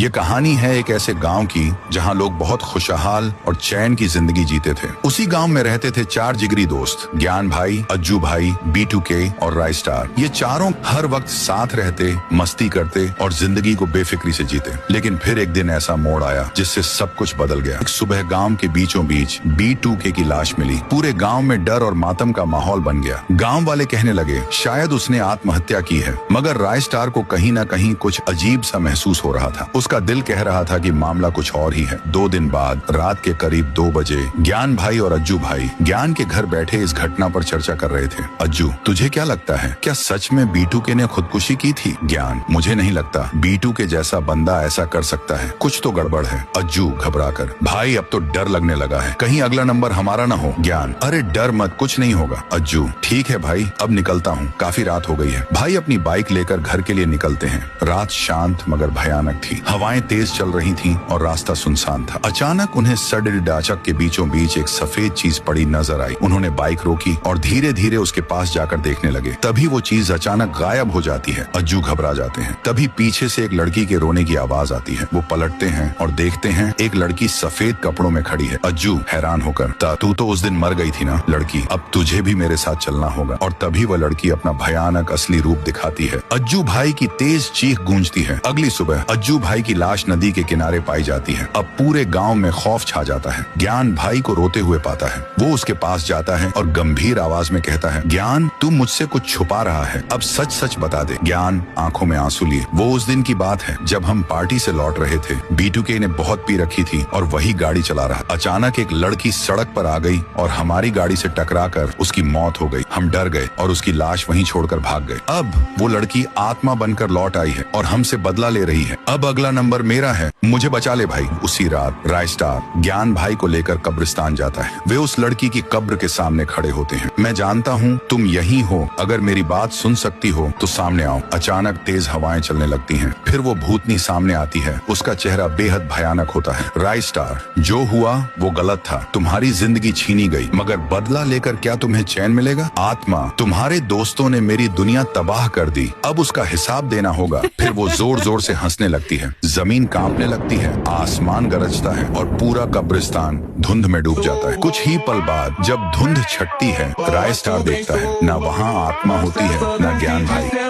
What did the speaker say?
ये कहानी है एक ऐसे गांव की जहां लोग बहुत खुशहाल और चैन की जिंदगी जीते थे। उसी गांव में रहते थे 4 जिगरी दोस्त, ज्ञान भाई, अज्जू भाई, B2K और राय स्टार। ये चारों हर वक्त साथ रहते, मस्ती करते और जिंदगी को बेफिक्री से जीते। लेकिन फिर एक दिन ऐसा मोड़ आया जिससे सब कुछ बदल गया। एक सुबह गांव के बीचों बीच B2K की लाश मिली। पूरे गांव में डर और मातम का माहौल बन गया। गांव वाले कहने लगे शायद उसने आत्महत्या की है, मगर राय स्टार को कहीं न कहीं कुछ अजीब सा महसूस हो रहा था। उसका दिल कह रहा था कि मामला कुछ और ही है। 2 दिन बाद रात के करीब 2 बजे ज्ञान भाई और अज्जू भाई ज्ञान के घर बैठे इस घटना पर चर्चा कर रहे थे। अज्जू, तुझे क्या लगता है, क्या सच में B2K ने खुदकुशी की थी? ज्ञान, मुझे नहीं लगता। B2K जैसा बंदा ऐसा कर सकता है, कुछ तो गड़बड़ है। अज्जू घबराकर, भाई अब तो डर लगने लगा है, कहीं अगला नंबर हमारा न हो। ज्ञान, अरे डर मत, कुछ नहीं होगा। अज्जू, ठीक है भाई, अब निकलता हूँ, काफी रात हो गई है। भाई अपनी बाइक लेकर घर के लिए निकलते हैं। रात शांत मगर भयानक थी। हवाएं तेज चल रही थीं और रास्ता सुनसान था। अचानक उन्हें सड़े डाचक के बीचों बीच एक सफेद चीज पड़ी नजर आई। उन्होंने बाइक रोकी और धीरे धीरे उसके पास जाकर देखने लगे। तभी वो चीज अचानक गायब हो जाती है। अज्जू घबरा जाते हैं। तभी पीछे से एक लड़की के रोने की आवाज आती है। वो पलटते हैं और देखते हैं एक लड़की सफेद कपड़ों में खड़ी है। अज्जू हैरान होकर, तू तो उस दिन मर गई थी ना लड़की, अब तुझे भी मेरे साथ चलना होगा। और तभी वह लड़की अपना भयानक असली रूप दिखाती है। अज्जू भाई की तेज चीख गूंजती है। अगली सुबह अज्जू भाई की लाश नदी के किनारे पाई जाती है। अब पूरे गांव में खौफ छा जाता है। ज्ञान भाई को रोते हुए पाता है। वो उसके पास जाता है और गंभीर आवाज में कहता है, ज्ञान, तू मुझसे कुछ छुपा रहा है, अब सच सच बता दे। ज्ञान आंखों में आंसू लिए, वो उस दिन की बात है जब हम पार्टी से लौट रहे थे। B2K ने बहुत पी रखी थी और वही गाड़ी चला रहा। अचानक एक लड़की सड़क पर आ गई और हमारी गाड़ी से टकराकर उसकी मौत हो गई। हम डर गए और उसकी लाश वहीं छोड़कर भाग गए। अब वो लड़की आत्मा बनकर लौट आई है और हमसे बदला ले रही है। अब अगला नंबर मेरा है, मुझे बचा ले भाई। उसी रात राय स्टार ज्ञान भाई को लेकर कब्रिस्तान जाता है। वे उस लड़की की कब्र के सामने खड़े होते हैं। मैं जानता हूँ तुम यही हो, अगर मेरी बात सुन सकती हो तो सामने आओ। अचानक तेज हवाएं चलने लगती हैं। फिर वो भूतनी सामने आती है। उसका चेहरा बेहद भयानक होता है। राय स्टार, जो हुआ वो गलत था। तुम्हारी जिंदगी छीनी गई, मगर बदला लेकर क्या तुम्हें चैन मिलेगा? आत्मा, तुम्हारे दोस्तों ने मेरी दुनिया तबाह कर दी, अब उसका हिसाब देना होगा। फिर वो जोर जोर से हंसने लगती है। जमीन कांपने लगती है, आसमान गरजता है और पूरा कब्रिस्तान धुंध में डूब जाता है। कुछ ही पल बाद जब धुंध छटती है, राय स्टार देखता है, ना वहाँ आत्मा होती है, ना ज्ञान भाई।